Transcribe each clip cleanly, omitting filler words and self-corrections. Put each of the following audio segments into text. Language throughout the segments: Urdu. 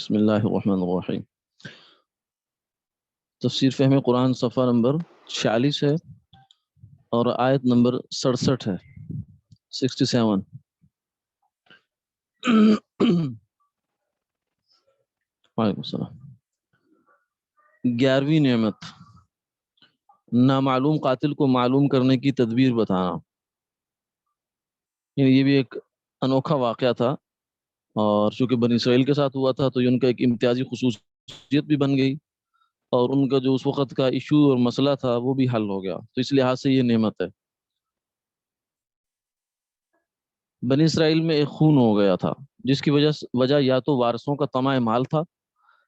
بسم اللہ الرحمن الرحیم۔ تفسیر فہم قرآن صفحہ نمبر 46 ہے اور آیت نمبر 67 ہے، 67۔ وعلیکم السلام۔ 11ویں نعمت، نامعلوم قاتل کو معلوم کرنے کی تدبیر بتانا۔ یہ بھی ایک انوکھا واقعہ تھا، اور چونکہ بنی اسرائیل کے ساتھ ہوا تھا تو یہ ان کا ایک امتیازی خصوصیت بھی بن گئی، اور ان کا جو اس وقت کا ایشو اور مسئلہ تھا وہ بھی حل ہو گیا، تو اس لحاظ سے یہ نعمت ہے۔ بنی اسرائیل میں ایک خون ہو گیا تھا، جس کی وجہ یا تو وارثوں کا طمع مال تھا،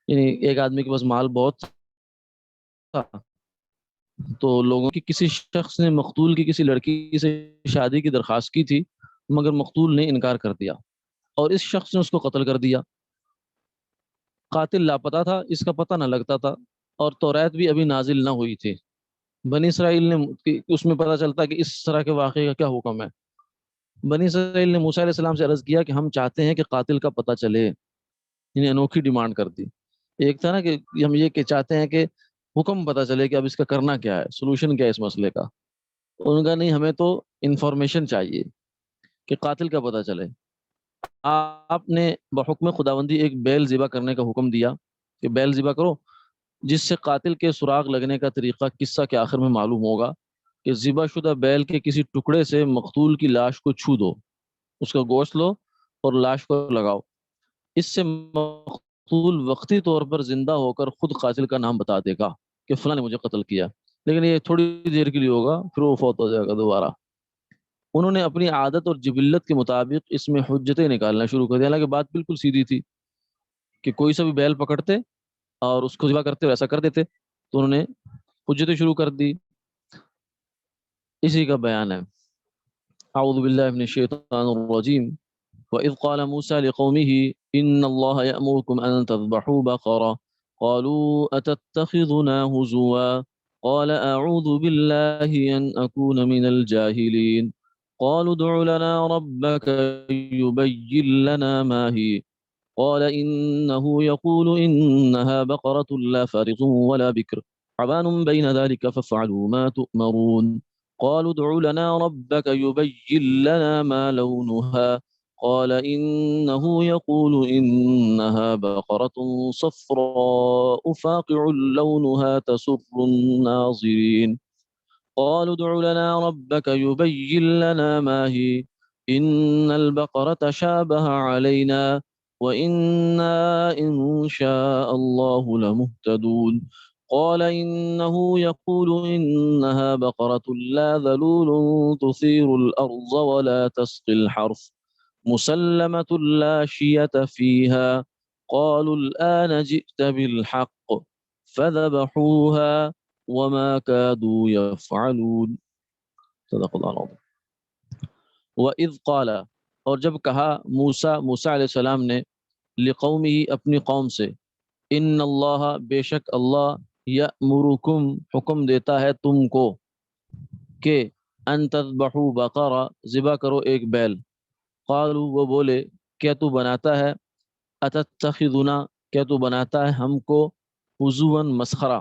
یعنی ایک آدمی کے پاس مال بہت تھا تو لوگوں کی کسی شخص نے مقتول کی کسی لڑکی سے شادی کی درخواست کی تھی، مگر مقتول نے انکار کر دیا اور اس شخص نے اس کو قتل کر دیا۔ قاتل لاپتہ تھا، اس کا پتہ نہ لگتا تھا، اور توریت بھی ابھی نازل نہ ہوئی تھی۔ بنی اسرائیل نے اس میں پتہ چلتا کہ اس طرح کے واقعے کا کیا حکم ہے۔ بنی اسرائیل نے موسیٰ علیہ السلام سے عرض کیا کہ ہم چاہتے ہیں کہ قاتل کا پتہ چلے، انہیں انوکھی ڈیمانڈ کر دی۔ ایک تھا نا کہ ہم یہ کہ چاہتے ہیں کہ حکم پتہ چلے کہ اب اس کا کرنا کیا ہے، سولوشن کیا ہے اس مسئلے کا۔ ان کا نہیں، ہمیں تو انفارمیشن چاہیے کہ قاتل کا پتہ چلے۔ آپ نے بحکم خداوندی ایک بیل ذبح کرنے کا حکم دیا کہ بیل ذبح کرو، جس سے قاتل کے سراغ لگنے کا طریقہ قصہ کے آخر میں معلوم ہوگا کہ ذبح شدہ بیل کے کسی ٹکڑے سے مقتول کی لاش کو چھو دو، اس کا گوشت لو اور لاش کو لگاؤ، اس سے مقتول وقتی طور پر زندہ ہو کر خود قاتل کا نام بتا دے گا کہ فلاں نے مجھے قتل کیا، لیکن یہ تھوڑی دیر کے لیے ہوگا، پھر وہ فوت ہو جائے گا دوبارہ۔ انہوں نے اپنی عادت اور جبلت کے مطابق اس میں حجتیں نکالنا شروع کر دیا، حالانکہ بات بالکل سیدھی تھی کہ کوئی سا بھی بیل پکڑتے اور اس کو ذبح کرتے ویسا کر دیتے، تو انہوں نے حجتیں شروع کر دی۔ اسی کا بیان ہے، اعوذ باللہ من الشیطان الرجیم، وَإِذْ قَالَ مُوسَى لِقَوْمِهِ إِنَّ اللَّهَ يَأْمُرُكُمْ أَن تَذْبَحُوا بَقَرَةً قَالُوا أَتَتَّخِذُنَا هُزُوًا قَالَ أَعُوذُ بِاللَّهِ أَنْ أَكُونَ مِنَ الْجَاهِلِينَ قَالُوا ادْعُ لَنَا رَبَّكَ يُبَيِّن لَّنَا مَا هِيَ قَالَ إِنَّهُ يَقُولُ إِنَّهَا بَقَرَةٌ لَّا فَارِضٌ وَلَا بِكْرٌ عَوَانٌ بَيْنَ ذَلِكَ فَافْعَلُوا مَا تُؤْمَرُونَ قَالُوا ادْعُ لَنَا رَبَّكَ يُبَيِّن لَّنَا مَا لَوْنُهَا قال إنه يقول إنها بقرة صفراء فاقع لونها تسر الناظرين قالوا ادع لنا ربك يبين لنا ما هي إن البقرة شابه علينا وإنا إن شاء الله لمهتدون قال إنه يقول إنها بقرة لا ذلول تثير الأرض ولا تسقي الحرث مسلمة لا شية فيها قالوا الآن جئت بالحق فذبحوها وما كادوا يفعلون صدق اللہ العظیم۔ وَإِذْ قَالَ، اور جب کہا موسیٰ علیہ السلام نے لِقَوْمِهِ اپنی قوم سے، ان اللہ بے شک اللہ یأمرکم حکم دیتا ہے تم کو کہ ان تذبحوا بقرہ ذبح کرو ایک بیل، قالوا وہ بولے کیا تو بناتا ہے، اتتخذنا کیا تو بناتا ہے ہم کو، حضوا مسخرہ۔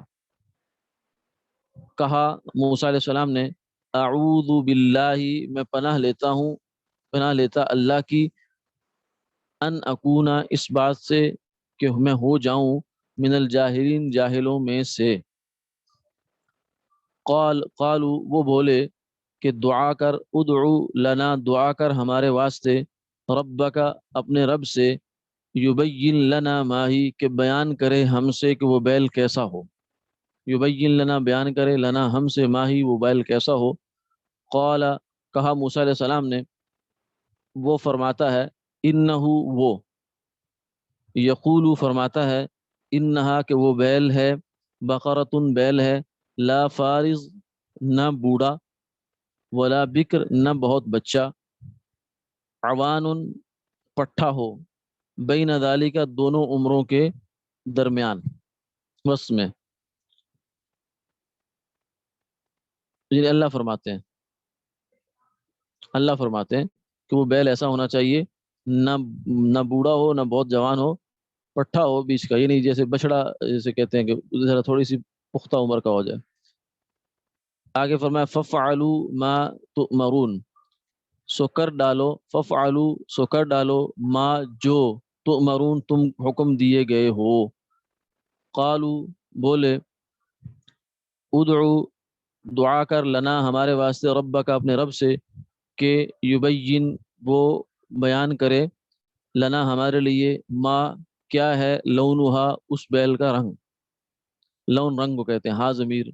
کہا موسیٰ علیہ السلام نے اعوذ باللہ میں پناہ لیتا اللہ کی، ان اکونا اس بات سے کہ میں ہو جاؤں، من الجاہلین جاہلوں میں سے۔ قالوا وہ بولے کہ دعا کر، ادعو لنا دعا کر ہمارے واسطے، ربک اپنے رب سے، یبین لنا ما ہی کہ بیان کرے ہم سے کہ وہ بیل کیسا ہو، یبین لنا بیان کرے لنا ہم سے ما ہی وہ بیل کیسا ہو۔ قال کہا موسیٰ علیہ السلام نے، وہ فرماتا ہے، انہو وہ، یقول فرماتا ہے، انہا کہ وہ بیل ہے، بقرۃ بیل ہے، لا فارض نہ بوڑھا، ولا بکر نہ بہت بچہ، عوان پٹھا ہو، بین ذالک دونوں عمروں کے درمیان، وسط میں۔ یعنی اللہ فرماتے ہیں کہ وہ بیل ایسا ہونا چاہیے، نہ بوڑھا ہو نہ بہت جوان ہو، پٹھا ہو بیچ کا، یہ نہیں جیسے بچڑا جیسے کہتے ہیں کہ ذرا تھوڑی سی پختہ عمر کا ہو جائے۔ آگے فرمایا ففعلوا ما تؤمرون، سو کر ڈالو، ففعلوا سو کر ڈالو، ما جو، تؤمرون تم حکم دیے گئے ہو۔ قالوا بولے، ادعو دعا کر، لنا ہمارے واسطے، ربک اپنے رب سے، کہ یبین وہ بیان کرے، لنا ہمارے لیے، ما کیا ہے، لونہا اس بیل کا رنگ، لون رنگ کو کہتے ہیں، ہاں ضمیر۔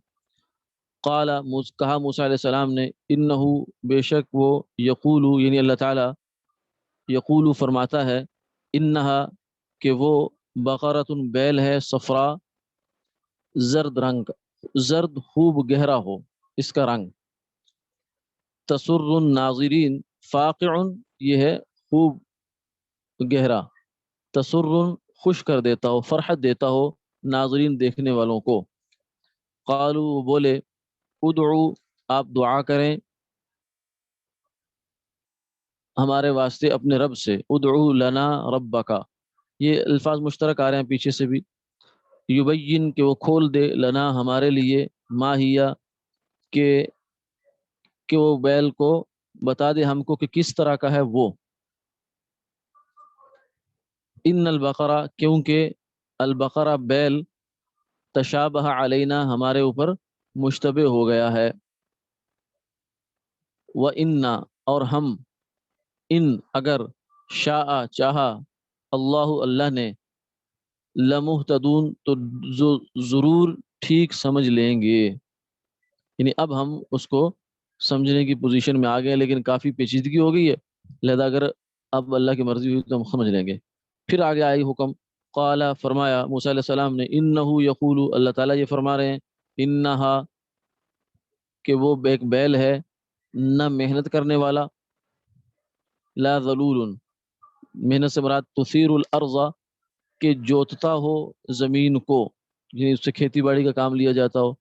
قال کہا موسیٰ علیہ السلام نے، انہو بے شک وہ، یقولو یعنی اللہ تعالیٰ، یقولو فرماتا ہے، انہا کہ وہ، بقرۃ بیل ہے، صفرا زرد رنگ، زرد خوب گہرا ہو اس کا رنگ، تسر الناظرین، فاقع یہ ہے خوب گہرا، تسر خوش کر دیتا ہو، فرحت دیتا ہو، ناظرین دیکھنے والوں کو۔ قالو بولے، ادعو آپ دعا کریں ہمارے واسطے اپنے رب سے، ادعو لنا ربک، یہ الفاظ مشترک آ رہے ہیں پیچھے سے بھی، یبین کہ وہ کھول دے، لنا ہمارے لیے، ما ہیا کہ وہ بیل کو بتا دے ہم کو کہ کس طرح کا ہے وہ، ان البقرہ کیونکہ البقرہ بیل، تشابہ علینا ہمارے اوپر مشتبہ ہو گیا ہے، وَإِنَّا اور ہم، ان اگر، شاء چاہا، اللہ نے، لمہتدون تو ضرور ٹھیک سمجھ لیں گے، یعنی اب ہم اس کو سمجھنے کی پوزیشن میں آ گئے، لیکن کافی پیچیدگی ہو گئی ہے، لہذا اگر اب اللہ کی مرضی ہوئی تو ہم سمجھ لیں گے۔ پھر آگے آئی حکم، قال فرمایا موسیٰ علیہ السلام نے، انہو یقول اللہ تعالیٰ یہ فرما رہے ہیں، انہا کہ وہ ایک بیل ہے، نہ محنت کرنے والا، لا ذلول محنت سے مراد تثیر الارض کہ جوتتا ہو زمین کو، یعنی اس سے کھیتی باڑی کا کام لیا جاتا ہو،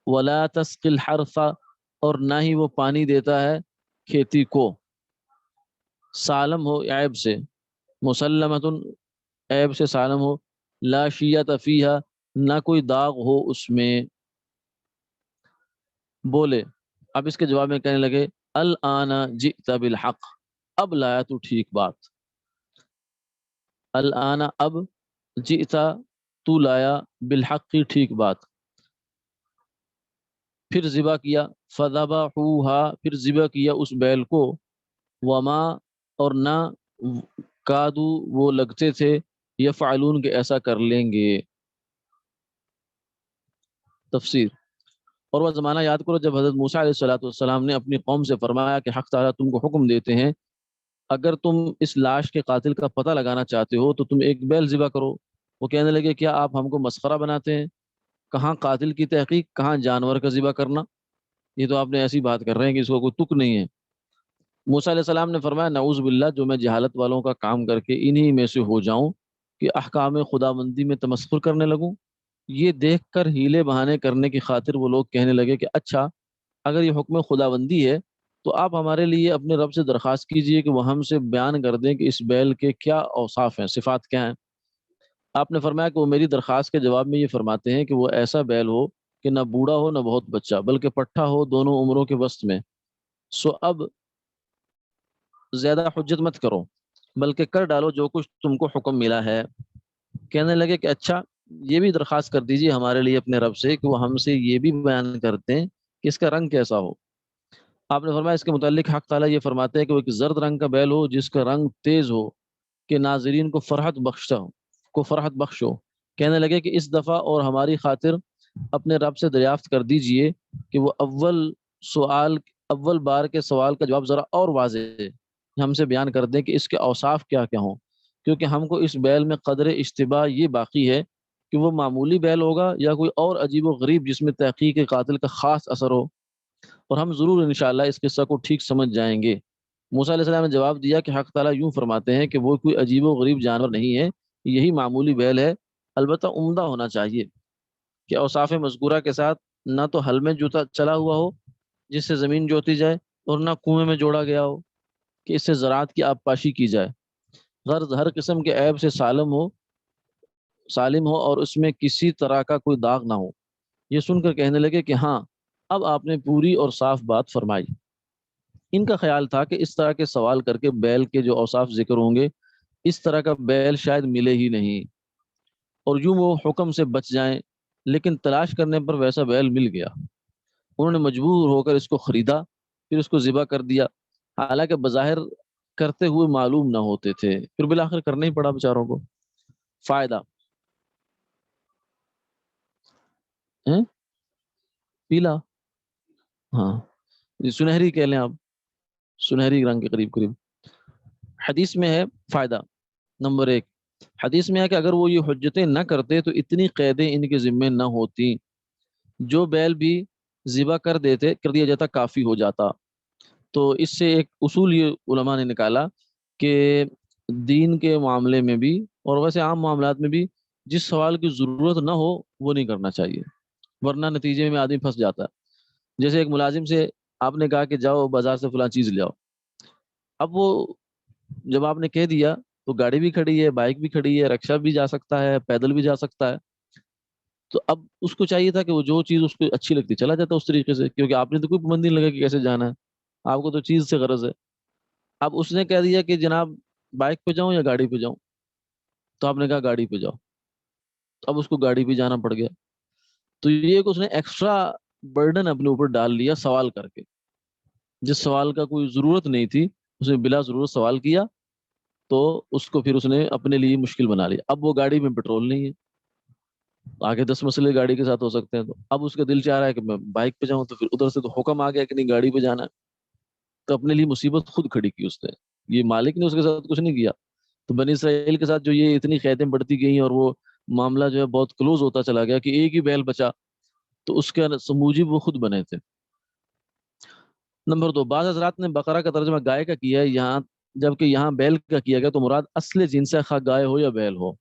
ولا تسقی الحرث اور نہ ہی وہ پانی دیتا ہے کھیتی کو، سالم ہو عیب سے، مسلمۃ عیب سے سالم ہو، لا شیۃ فیہا نہ کوئی داغ ہو اس میں۔ بولے، اب اس کے جواب میں کہنے لگے، الآن جئت بالحق اب لایا تو ٹھیک بات، الآن اب، جئت تو لایا، بالحق کی ٹھیک بات، پھر ذبح کیا، فذبحوها پھر ذبح کیا اس بیل کو، وما اور نہ، کادو وہ لگتے تھے، یفعلون کہ ایسا کر لیں گے۔ تفسیر، اور وہ زمانہ یاد کرو جب حضرت موسیٰ علیہ السلام نے اپنی قوم سے فرمایا کہ حق تعالیٰ تم کو حکم دیتے ہیں، اگر تم اس لاش کے قاتل کا پتہ لگانا چاہتے ہو تو تم ایک بیل ذبح کرو۔ وہ کہنے لگے، کیا آپ ہم کو مسخرہ بناتے ہیں؟ کہاں قاتل کی تحقیق، کہاں جانور کا ذبح کرنا، یہ تو آپ نے ایسی بات کر رہے ہیں کہ اس کو کوئی تک نہیں ہے۔ موسیٰ علیہ السلام نے فرمایا، نعوذ باللہ، جو میں جہالت والوں کا کام کر کے انہی میں سے ہو جاؤں کہ احکام خداوندی میں تمسخر کرنے لگوں۔ یہ دیکھ کر ہیلے بہانے کرنے کی خاطر وہ لوگ کہنے لگے کہ اچھا اگر یہ حکم خداوندی ہے تو آپ ہمارے لیے اپنے رب سے درخواست کیجئے کہ وہ ہم سے بیان کر دیں کہ اس بیل کے کیا اوصاف ہیں، صفات کیا ہیں۔ آپ نے فرمایا کہ وہ میری درخواست کے جواب میں یہ فرماتے ہیں کہ وہ ایسا بیل ہو کہ نہ بوڑھا ہو نہ بہت بچہ، بلکہ پٹھا ہو دونوں عمروں کے وسط میں۔ سو اب زیادہ حجت مت کرو، بلکہ کر ڈالو جو کچھ تم کو حکم ملا ہے۔ کہنے لگے کہ اچھا یہ بھی درخواست کر دیجیے ہمارے لیے اپنے رب سے کہ وہ ہم سے یہ بھی بیان کرتے ہیں کہ اس کا رنگ کیسا ہو۔ آپ نے فرمایا اس کے متعلق حق تعالیٰ یہ فرماتے ہیں کہ وہ ایک زرد رنگ کا بیل ہو جس کا رنگ تیز ہو کہ ناظرین کو فرحت بخش ہو۔ کہنے لگے کہ اس دفعہ اور ہماری خاطر اپنے رب سے دریافت کر دیجئے کہ وہ اول بار کے سوال کا جواب ذرا اور واضح ہم سے بیان کر دیں کہ اس کے اوصاف کیا کیا ہوں، کیونکہ ہم کو اس بیل میں قدر اشتباہ یہ باقی ہے کہ وہ معمولی بیل ہوگا یا کوئی اور عجیب و غریب جس میں تحقیق قاتل کا خاص اثر ہو، اور ہم ضرور انشاءاللہ اس قصہ کو ٹھیک سمجھ جائیں گے۔ موسیٰ علیہ السلام نے جواب دیا کہ حق تعالیٰ یوں فرماتے ہیں کہ وہ کوئی عجیب و غریب جانور نہیں ہے، یہی معمولی بیل ہے، البتہ عمدہ ہونا چاہیے کہ اوصاف مذکورہ کے ساتھ نہ تو حل میں جوتا چلا ہوا ہو جس سے زمین جوتی جائے، اور نہ کنویں میں جوڑا گیا ہو کہ اس سے زراعت کی آبپاشی کی جائے، غرض ہر قسم کے عیب سے سالم ہو سالم ہو اور اس میں کسی طرح کا کوئی داغ نہ ہو۔ یہ سن کر کہنے لگے کہ ہاں، اب آپ نے پوری اور صاف بات فرمائی۔ ان کا خیال تھا کہ اس طرح کے سوال کر کے بیل کے جو اوصاف ذکر ہوں گے، اس طرح کا بیل شاید ملے ہی نہیں، اور یوں وہ حکم سے بچ جائیں، لیکن تلاش کرنے پر ویسا بیل مل گیا۔ انہوں نے مجبور ہو کر اس کو خریدا، پھر اس کو ذبح کر دیا، حالانکہ بظاہر کرتے ہوئے معلوم نہ ہوتے تھے، پھر بالآخر کرنا ہی پڑا بیچاروں کو۔ فائدہ ہیں؟ پیلا، ہاں، یہ سنہری کہہ لیں آپ، سنہری رنگ کے قریب قریب۔ حدیث میں ہے فائدہ نمبر 1، حدیث میں ہے کہ اگر وہ یہ حجتیں نہ کرتے تو اتنی قیدیں ان کے ذمے نہ ہوتی، جو بیل بھی ذبح کر دیا جاتا کافی ہو جاتا۔ تو اس سے ایک اصول یہ علماء نے نکالا کہ دین کے معاملے میں بھی اور ویسے عام معاملات میں بھی جس سوال کی ضرورت نہ ہو وہ نہیں کرنا چاہیے، ورنہ نتیجے میں آدمی پھنس جاتا ہے۔ جیسے ایک ملازم سے آپ نے کہا کہ جاؤ بازار سے فلاں چیز لے آؤ، اب وہ جب آپ نے کہہ دیا تو گاڑی بھی کھڑی ہے، بائک بھی کھڑی ہے، رکشہ بھی جا سکتا ہے، پیدل بھی جا سکتا ہے، تو اب اس کو چاہیے تھا کہ وہ جو چیز اس کو اچھی لگتی چلا جاتا اس طریقے سے، کیونکہ آپ نے تو کوئی پابندی نہیں لگا کہ کیسے جانا ہے، آپ کو تو چیز سے غرض ہے۔ اب اس نے کہہ دیا کہ جناب بائک پہ جاؤں یا گاڑی پہ جاؤں، تو آپ نے کہا گاڑی پہ جاؤ، اب اس کو گاڑی پہ جانا پڑ گیا۔ تو یہ ایک اس نے ایکسٹرا برڈن اپنے اوپر ڈال لیا سوال کر کے، جس سوال کا کوئی ضرورت نہیں تھی اس نے بلا ضرورت سوال کیا، تو اس کو پھر اس نے اپنے لیے مشکل بنا لیا۔ اب وہ گاڑی میں پیٹرول نہیں ہے، آگے 10 مسئلے گاڑی کے ساتھ ہو سکتے ہیں، تو اب اس کا دل چاہ رہا ہے کہ میں بائک پہ جاؤں، تو پھر ادھر سے تو حکم آ گیا کہ نہیں گاڑی پہ جانا ہے، تو اپنے لیے مصیبت خود کھڑی کی اس نے، یہ مالک نے اس کے ساتھ کچھ نہیں کیا۔ تو بنی اسرائیل کے ساتھ جو یہ اتنی قیدیں بڑھتی گئیں اور وہ معاملہ جو ہے بہت کلوز ہوتا چلا گیا کہ ایک ہی بیل بچا، تو اس کے موجب وہ خود بنے تھے۔ نمبر 2، بعض حضرات نے بقرہ کا ترجمہ گائے کا کیا ہے یہاں، جبکہ یہاں بیل کا کیا گیا، تو مراد اصل جنس ہے، خواہ گائے ہو یا بیل ہو۔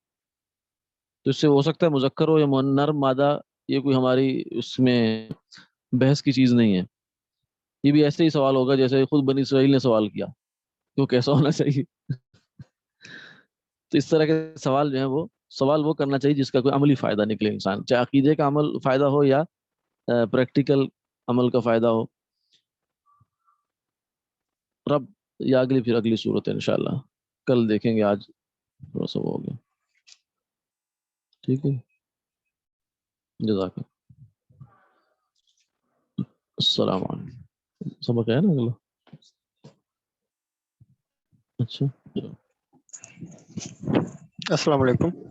تو اس سے ہو سکتا ہے مذکر ہو یا نر مادہ، یہ کوئی ہماری اس میں بحث کی چیز نہیں ہے، یہ بھی ایسے ہی سوال ہوگا جیسے خود بنی اسرائیل نے سوال کیا، تو کیسا ہونا چاہیے۔ تو اس طرح کے سوال جو ہیں وہ سوال وہ کرنا چاہیے جس کا کوئی عملی فائدہ نکلے انسان، چاہے عقیدے کا عمل فائدہ ہو یا پریکٹیکل عمل کا فائدہ ہو۔ رب یا پھر اگلی صورت ہے انشاءاللہ کل دیکھیں گے، آج تھوڑا سا ہو گیا، ٹھیک ہے، جزاک اللہ۔ السلام علیکم، سبق ہے نا اگلا؟ اچھا، السلام علیکم۔